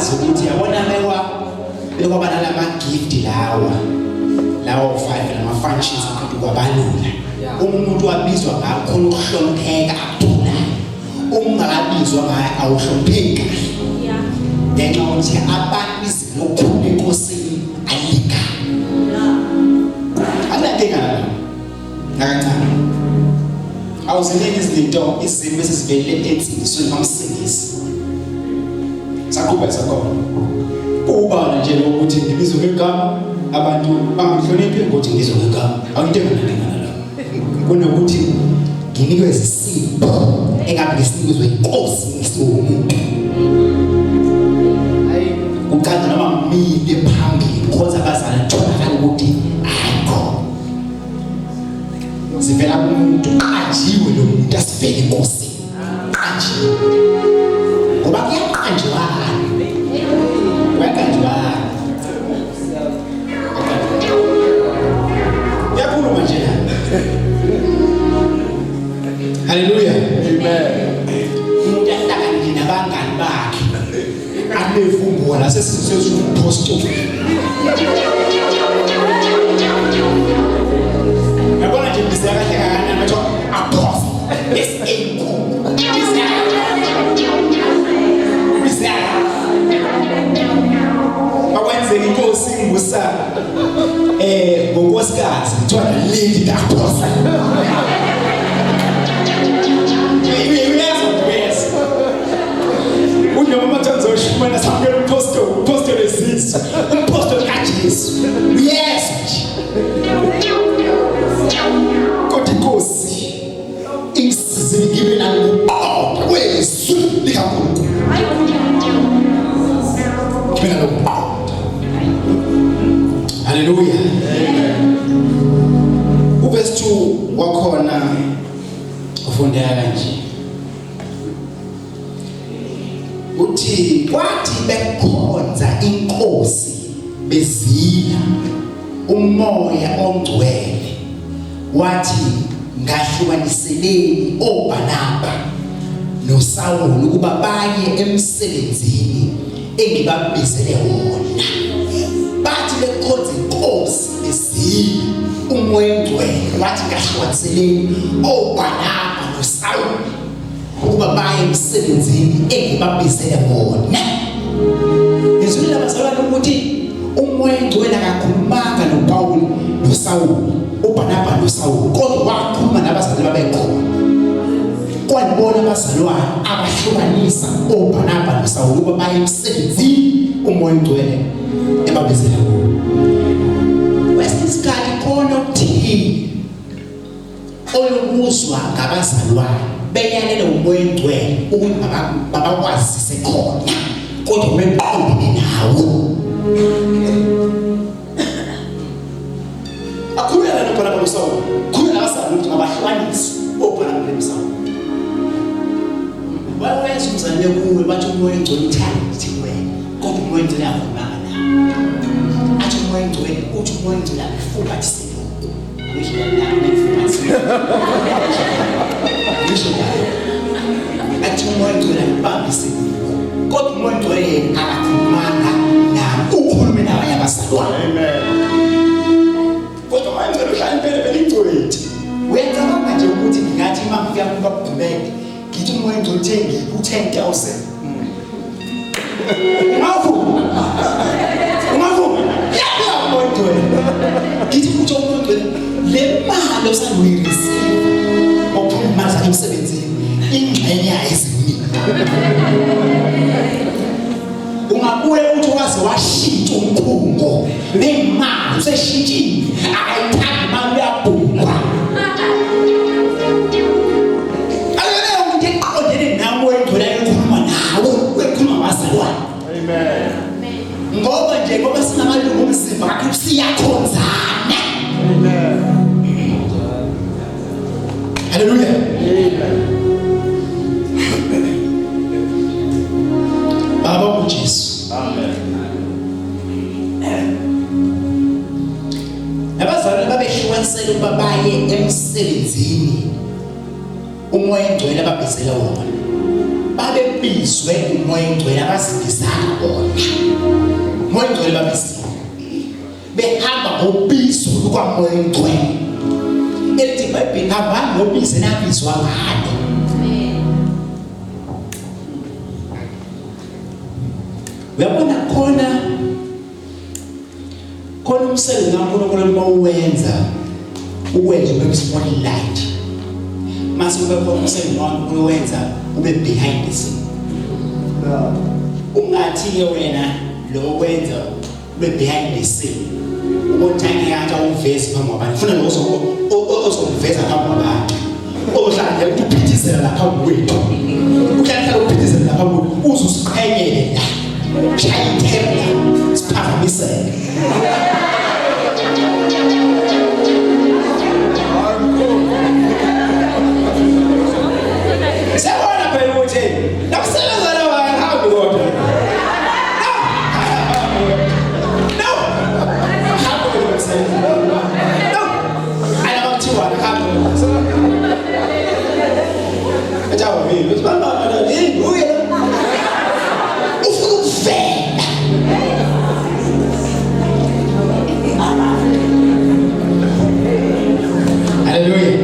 wazi ukuthi yabona bekwaba nalama gift lawo 5 lama functions ukuthi kwabalula. Umuntu wabizwa ngakho khona ukuhlonipheka akuthonayo. Ungakabizwa ngaye awuhlonipheki. Ngenxa yokuthi abantu izilokhulu enkosini ayika. Angadinga nakancane. Awuziningi izinto izimo esizivele ensizweni kamsingisi. Sakuba uba nje ukuthi ngibizwe ngegama abantu bangihloniphe ukuthi ngizwe ngegama akudinga nalo kunokuthi nginikwe isipho engabe ngisinikwe inkosi ngisumuntu hayi uqala noma mide phambili khoza abazali tshona ukuthi ayikho sivela kumuntu ajiwe lo muntu asivele inkosi ajiwe ngoba kuyaqanjwa Hallelujah. Amen. Umuntu ahlakanithi nabangani bakhe. Anevumbona sesizwe yabona nje bisaka kahle ngathi apostle. Akwenzeka inkosi ngusa ngonkosikazi kuthiwa lady apostle. When I'm apostle is apostle Jesus. Yes. God inkosi. Isizini given and where is likamuntu. Hallelujah. Verse 2 wakhona ufundela kanje. Uthi kwathi bekhonza inkosi bezila umoya ongcwele wathi ngahlukaniseleni oBarnaba noSawuli ukuba baye emsebenzini engibabizele wona. Bathi bekhonza inkosi bezila umoya ongcwele wathi ngahlukaniseleni oBarnaba noSawuli ukuba baye emsebenzini engibabizele wona. Ngizwile abazalwane ukuthi umoya ongcwele akakhulumanga noPaul noSawuli, uBarnaba noSawuli, kodwa wakhuluma nabazali babekhona. Kwanibona abazalwane abahlukanisa uBarnaba noSawuli ukuba baye emsebenzini umoya ongcwele ebabizele wona. Wesisikhathi khona ukuthini olubuzwa ngabazalwane beyalela umoya ongcwele ukuthi babakwazise khona kodwa beqondene nawo. Akhuleka noBarnaba noSawuli, khuleka nabazalwane ukuthi abahlukanise oBarnaba noSawuli. Wayenza umzane kuwe bathi umoya ongcwele uthandi wena kodwa umoya ongcwele akhulumanga nawe. Athi umoya ongcwele uthi umoya ongcwele akufubathise lokho. Ngisho nami ngifubathise. Athi umoya ongcwele akubambise kodwa umoya ongcwele akakhulumanga nawe ukhulume nabanye abazalwane. Amen. Kodwa umoya ongcwele uhlala impela ingcwele. Wenza manje ukuthi ngathi uma ngifika kuBabhumeke ngithi umoya ongcwele uthengi u10,000. Ungavuma ya umoya ongcwele ngithi uthi umoya ongcwele le mali osanuyirisiva ophuma zakhe emsebenzini ingxenye eziningi. Ungabuye uthi waze washintsha umkhungo nemali useshintshile ayithandi imali uyabhungwa. Alele umuntu eqondene nawe engcwele ekhuluma nawe ukhuluma ngabazalwane. Amen. Ngoba nje ngoba sinamalungu omzimba akhe siyakhonzana. Amen. Hallelujah. Amen. Baba uJesu. Amen. Abazalwane babehlukanisela ukuba baye emsebenzini umoya ongcwele ababizele wona. babebizwe umoya ongcwele abasindisana bona. Umoya ongcwele babizwe. Behamba ngobizo lukamoya ongcwele. Elithi iBhayibheli hamba ngobizo elabizwa ngalo. Uyabona khona umsebenzi kaNkulunkulu mawuwenza ukwenza ube spotlight. Mase kube khona umsebenzi kaNkulunkulu wenza ube behind the scene. Ungathi ke wena lo wenza ube behind the scene. Ubothani kanti uveze phambi kwabantu. Ufuna lo ozoveza phambi kwabantu. Ohlala ukuphithizela lapha kwethu. Uhlala ukuphithizela lapha kwethu uzusiqhenyele la. Shaya itebula siphakamisele. Sebona phela ukuthi nakusebenza la wahambi kodwa. No. Hapo kusebenza. No. Ayabakuthiwa hapo. Ajawa mimi, baba nini uye? Hallelujah.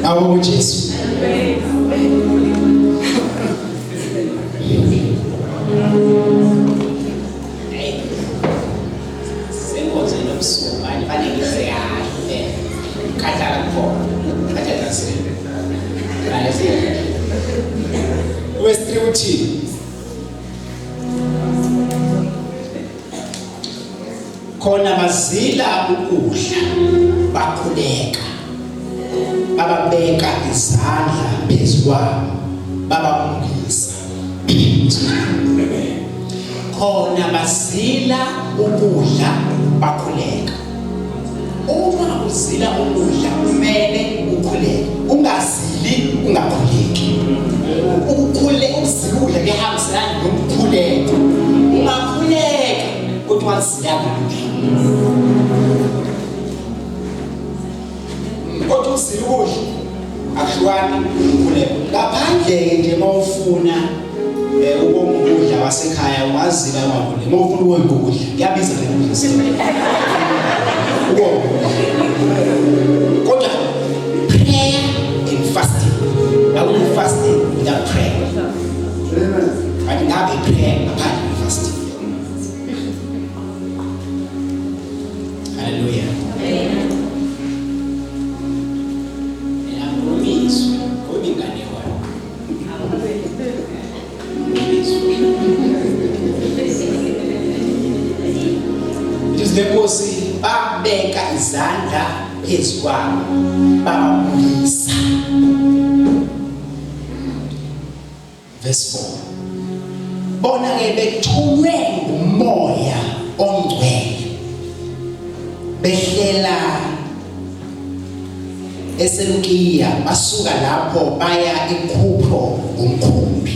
Awo Jesu. Sengoze nomsuma ifanekise kahle. Khathala khona. Khathala sele. Ayisiyo. Verse 3 uthi khona bazila ukudla bakhuleka bababeka izandla phezukwabo babamukisa. Khona bazila ukudla bakhuleka. Uma uzila ukudla kumele ukhuleke. Ungazili ungakhuleki. Ukudla kuyahambiselana nokukhuleka. Ungakhuleka kodwa wazila kahle. Kodwa uzila ukudla akuhlukani ukhuleka. Ngaphandle nje mawufuna ukudla wasekhaya ungazila kakhulu. Mawufuna ukudla kuyabiza ukudla. Kodwa prayer and fasting. I will fasting without prayer. I can have a prayer apart from fasting. Hallelujah. And I'm promised, going Ganewa. It is the most babeka izandla phezukwabo babamukisa. Verse 4. Bona ke bethunywe ngumoya ongcwele. Behlela eSelukiya basuka lapho baya eKupro ngomkhumbi.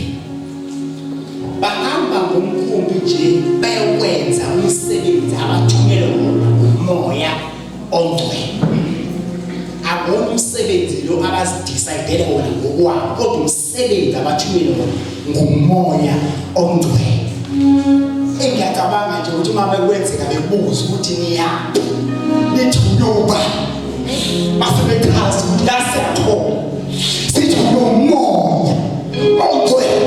Bahamba ngomkhumbi nje bayokwenza umsebenzi abathunyelwe ngumoya ongcwele. Akukho umsebenzi lo abasidecide wona ngokwabo, kodwa umsebenzi abathunyelwe ngumoya ongcwele. Engiyacabanga nje ukuthi uma bekwenzeka bebuza ukuthi niyaphi nithunyuba basebechaza ukuthi la siyakhona sithi umoya ongcwele.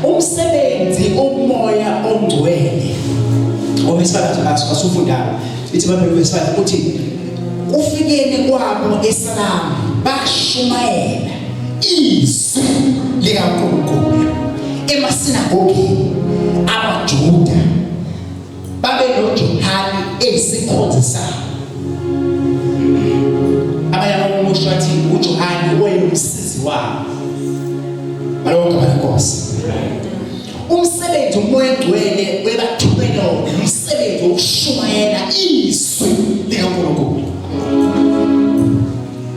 Umsebenzi umoya ongcwele obesifana asufundana ithi baphela besifana ukuthi ufikeni kwabo eSalama bashumayela izwi likaNkulunkulu emasinagogeni amaJuda babe noJohane esikhonzi sabo. Abanye umusho wathi uJohane wayemsizi wabo. Balonke abaNkosi. Umsebenzi umoya engcwele webathumela umsebenzi wokushumayela izwi likaNkulunkulu.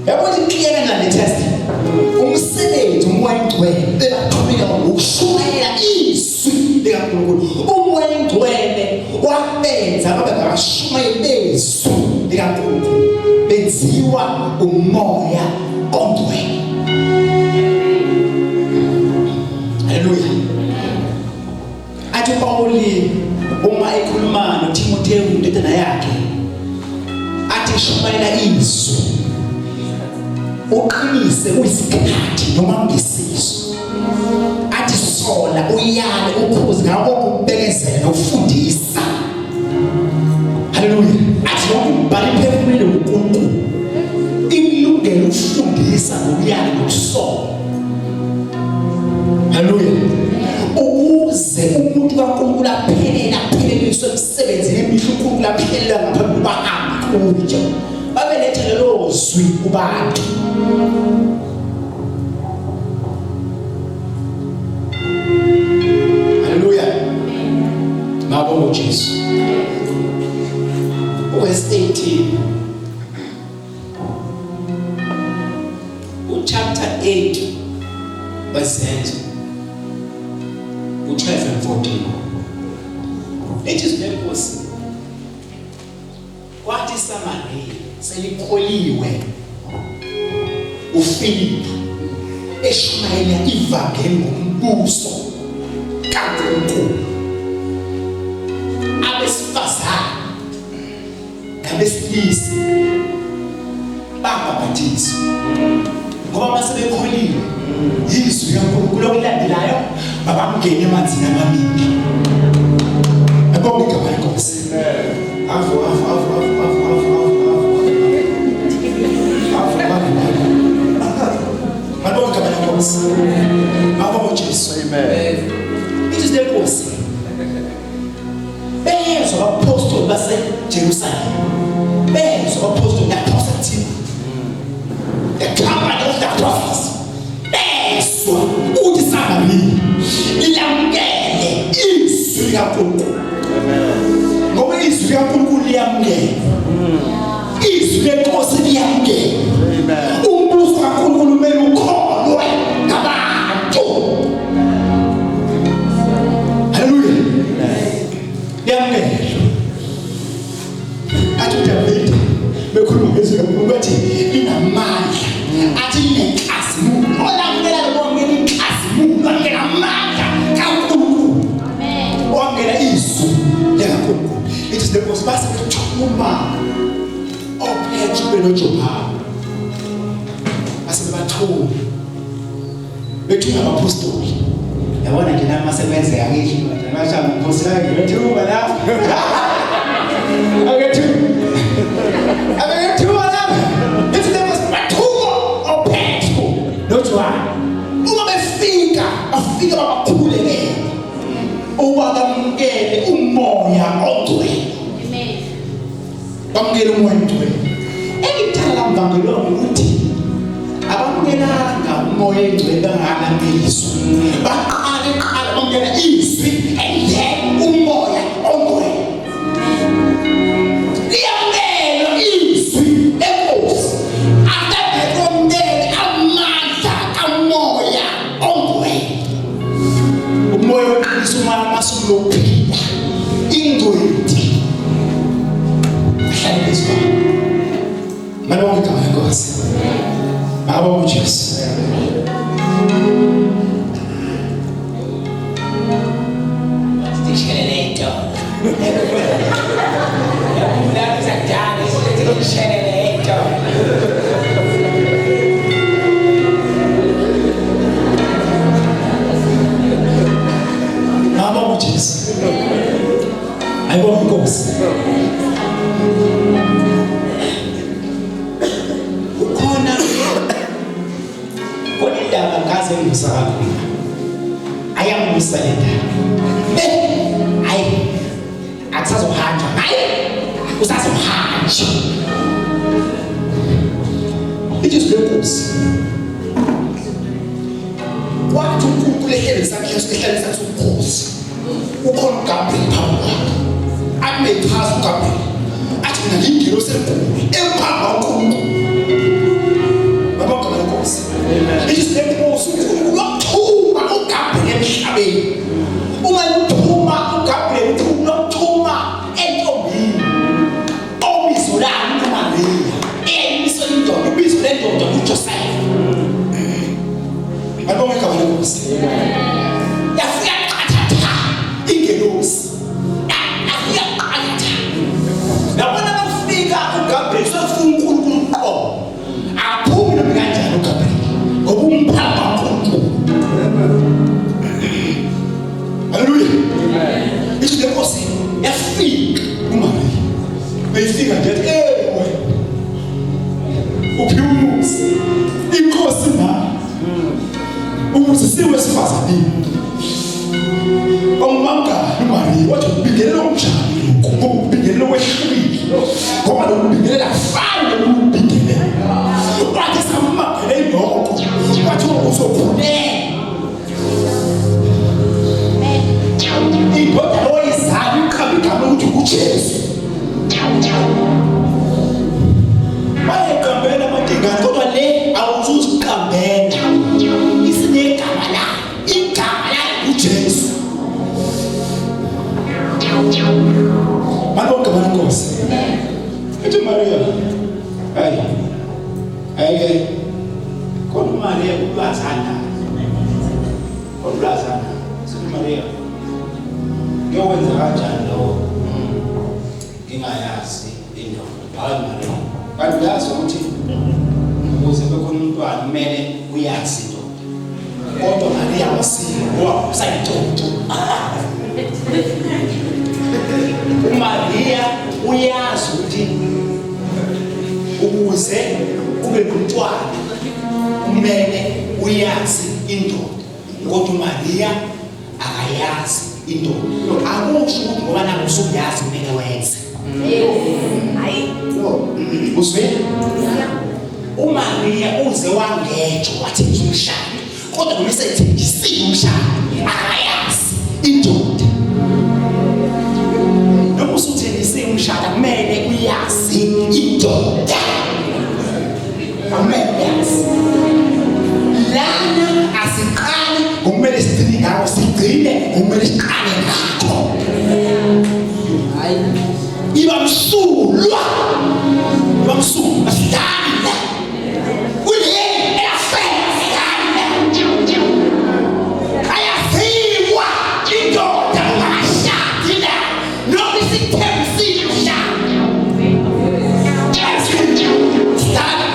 Yabona ikiyena ngale test. Umsebenzi umoya engcwele webathumela ukushumayela izwi likaNkulunkulu. Umoya engcwele wabenza babe ngabashumayeli bezwi likaNkulunkulu. Benziwa umoya ongcwele. Haleluya. Athi Pauli uma ekhuluma noTimotheo indodana yakhe athi shumayela izwi uqinise uyisikhathi noma ngesizwe. Athi sola uyale ukhuze ngakho ukubekezela nokufundisa. Haleluya. Athi ukubhala iphefumulile uNkulunkulu imlungele ukufundisa ngokuyala nokusola. Haleluya. Ukuze umuntu kaNkulunkulu apheleleliswe emsebenzini emihle uNkulunkulu aphelela ngaphambi bahambe kujo babelethe lelo zwi kubantu. Haleluya. Ngabonga uJesu. Verse 18. Chapter 8 verse 12 and 14. It is purpose. What is Samaria? Selikholiwe uFilipi eshumayela ivangeli ngombuso kaNkulunkulu. Abesifazane abesilisa babhaphathizwa ngoba basebekholiwe izwi likaNkulunkulu okulandelayo babangena emanzini amaningi. Abonge igama leNkosi. Abonge igama leNkosi. Abonge uJesu. Amen. It is the Nkosi. Bezwa abapostoli baseJerusalem. Bezwa abapostoli naphakathi. The company of the prophets. Bezwa uthi Samaria lilamukele izwi likaNkulunkulu. Ngoba izwi likaNkulunkulu liyamukela. Izwi leNkosi liyamukela. Umbuso kaNkulunkulu kumele ukholwe ngabantu. Haleluya. Liyamukela. Athi uDavid bekhuluma ngezwi likaNkulunkulu athi linamandla. Athi linenkazimulo. Olamukela lokwamukela inkazimulo ngeke amandla kaNkulunkulu. Amen. Wamukela izwi likaNkulunkulu. It is the most basic trauma ophethe benoJohane. Asebathuma bethuka abapostoli. Yabona nje nama sebenze yakhe ngisho ngaphosa ngethuma la. Akethuka la. It's the most bathuka ophethe noJohane. Uma befika babakhulekele. Ubamukele umoya ongcwele. Amen. Bamukele umoya ongcwele. Engithanda lamvangelo ukuthi abamukelanga umoya ongcwele bangalandelizwa. Baqala bamukela izwi and then umoya ongcwele. Liyamukela izwi leNkosi. Akabekongele amandla kamoya ongcwele. Umoya oqinisa umasuluphila ingcweti. Hlale bezwa. Malonga igama leNkosi. Abonge uJesu. Sishelelento. Yabona zakudala sishelelento. Abonge uJesu. Ayibonge iNkosi. ayamisa kakhulu. Ayamisa le ndaba. Hayi. Akusazohanja. Hayi. Usazohanja. Ijesu lenkosi. Wathi uNkulunkulu ehlele sakhe esihlalisa sobukhosi. Ukhona uGabriel phambi kwakhe. Ame phansi uGabriel. Athi mina ngingilo senkulu emphambi kaNkulunkulu. Babonke lenkosi. Ijesu lenkosi uthuma uGabriel emhlabeni. Uma uthuma uGabriel uthuma entombini. Obizo lakhe uMaria. Ibizo lendoda, ibizo lendoda uJoseph. Babonke lenkosi. Yafika qathatha ingelosi. Yafika qathatha. Yabona bafika uGabriel sofuna uNkulunkulu qo. Aphumi noma kanjani uGabriel. Ngoba umphambi kaNkulunkulu. Hallelujah. Amen. Ithi lenkosi yafika uMaria. Beyifika nje wena. Uphi umuzi. Inkosi na. Umuzi siwesifazane. Omanga uMaria wathi ubingelela umshado lokho. Ubingelela wehlukile. Ngoba lokubingelela kufana nokubingelela. Wathi samagele lokho. Wathi uzokhuleka. Indoda oyizali uqhabigama ukuthi uJesu. Bayekambela amadingane kodwa le awuzuziqambela. Isinegama la. Igama la uJesu. Babonke lenkosi. Ethi Maria. Hayi. Kodwa Maria ulwazana. Sithi Maria. Ngiyokwenza kanjani lo? Ngingayazi indoda. Hayi Maria. Kanti uyazi ukuthi ukuze bekhona umntwana kumele uyazi indoda. Kodwa Maria wasiwa usayindoda. uMaria uyazi ukuthi ukuze ube nomntwana kumele uyazi indoda. Kodwa uMaria akayazi indoda. Akusho ukuthi ngoba naku usuyazi kumele wenze. Hayi. Uzwe? uMaria uze wangejwa wathengisa umshado. Kodwa noma esethengisa umshado akayazi indoda. Noma usuthengisa umshado kumele uyazi indoda. Amen. Yes. Lana asiqali kumele sigcine ngawo sigcine kumele siqale ngakho. Hayi. Iba msulwa. Asidala. Ule eyafela. Ayafiwa indoda ngashadila. Noma isithembiso umshado. Sidala.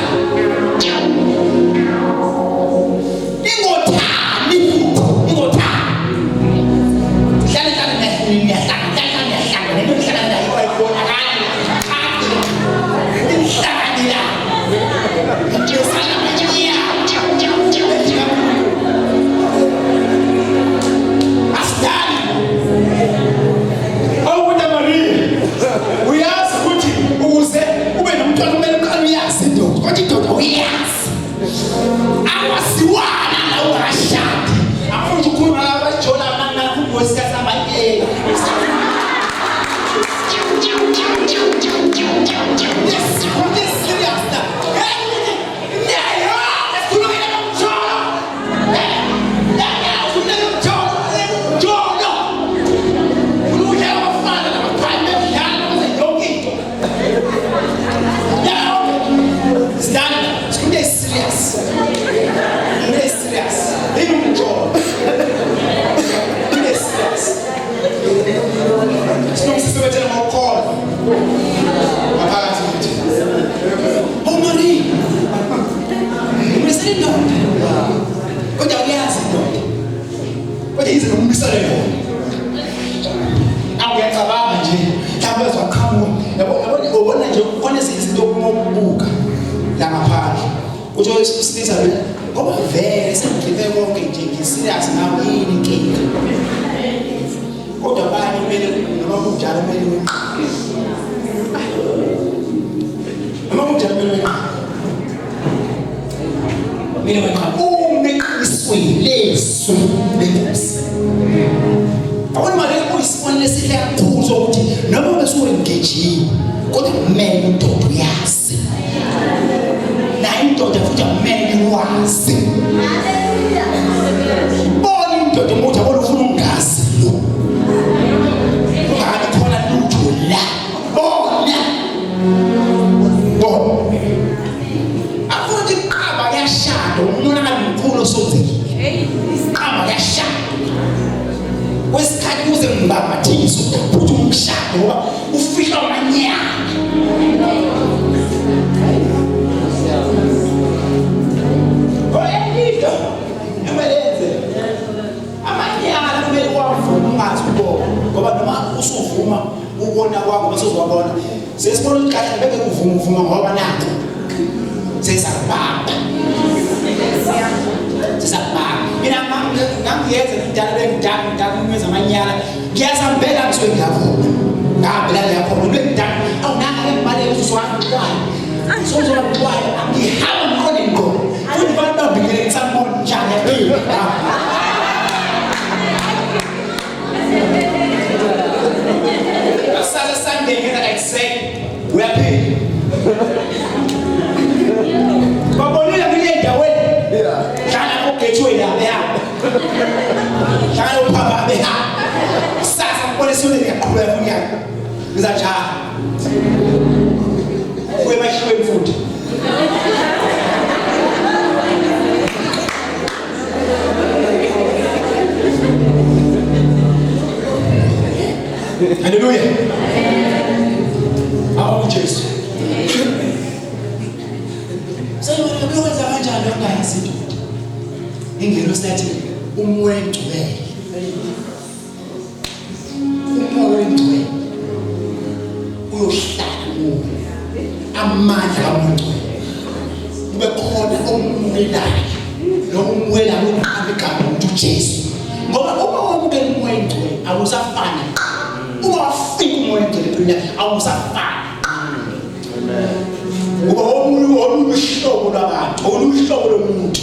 Ubona nje ubona izinto okubuka la ngaphandle. Uthi wesilisa ngoba vele sengidlive konke nje ngiserious nawe yini inkinga kodwa abanye kumele noma kunjalo kumele noma kunjalo kumele isweleso lenkosi awona manje kuyisibonile lesihle kakhulu sokuthi noma besuke ngejiwe kodwa kumele indoda uyazi na indoda futhi kumele wazi bona indoda umuthi abona ufuna ungazi lo ungabe khona lutho la bona afuthi qaba yashado umonakalo mkhulu osozekile qaba yashado wesikhathi kuze ngibambathiso ukuthi umshado ngoba ufika amanyana oyelido emeleze amanyana kumele wavuma ungathi ubona ngoba noma usuvuma ubona kwakho basozwabona sesibona ukuthi kahle beke uvuma ngoba nakho sesababa mina ngangiyeza ngidala ngidala ngimeza amanyala ngiyazambela kusuke ngiyavuma ngabela lapho ngidala awunaka ngemali yoswaqala sozola kwayo ngihamba ngqondo ngqondo futhi abantu babikele ngitsamona njani phela asasa Sunday ngena exec uyaphila babonile ngile ndaweni jana ukethwe la beha jana uphaba beha sasa mbone sio ngiyaqhubeka funyaka ngizajala kwemashwe mfuthi haleluya awu Jesu sasa ukwenza kanjani ongayazi indoda ingelo sithi umoya engcwele uyohlala kuwo amandla kaMngcwele kube khona omwelayo nomwela lokuqamba igama uJesu ngoba uma wamukela umoya engcwele awusafani uma wafika umoya engcwele phela awusafani ngoba oluhlobo lwabantu oluhlobo lomuntu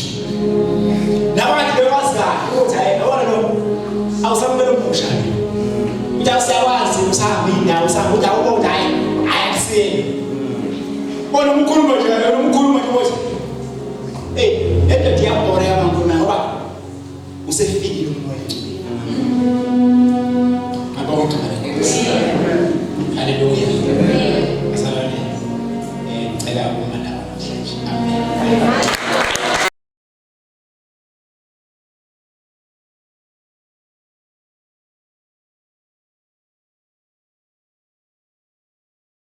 nabantu bewazigayo ukuthi hayi awona lo awusamele umusha uyasawazi usahamba indawo usahamba ukuthi awubo hayi ayasini bona umkhuluma nje umkhuluma nje ukuthi ento diyabhora yabantu ngoba usefikile umoya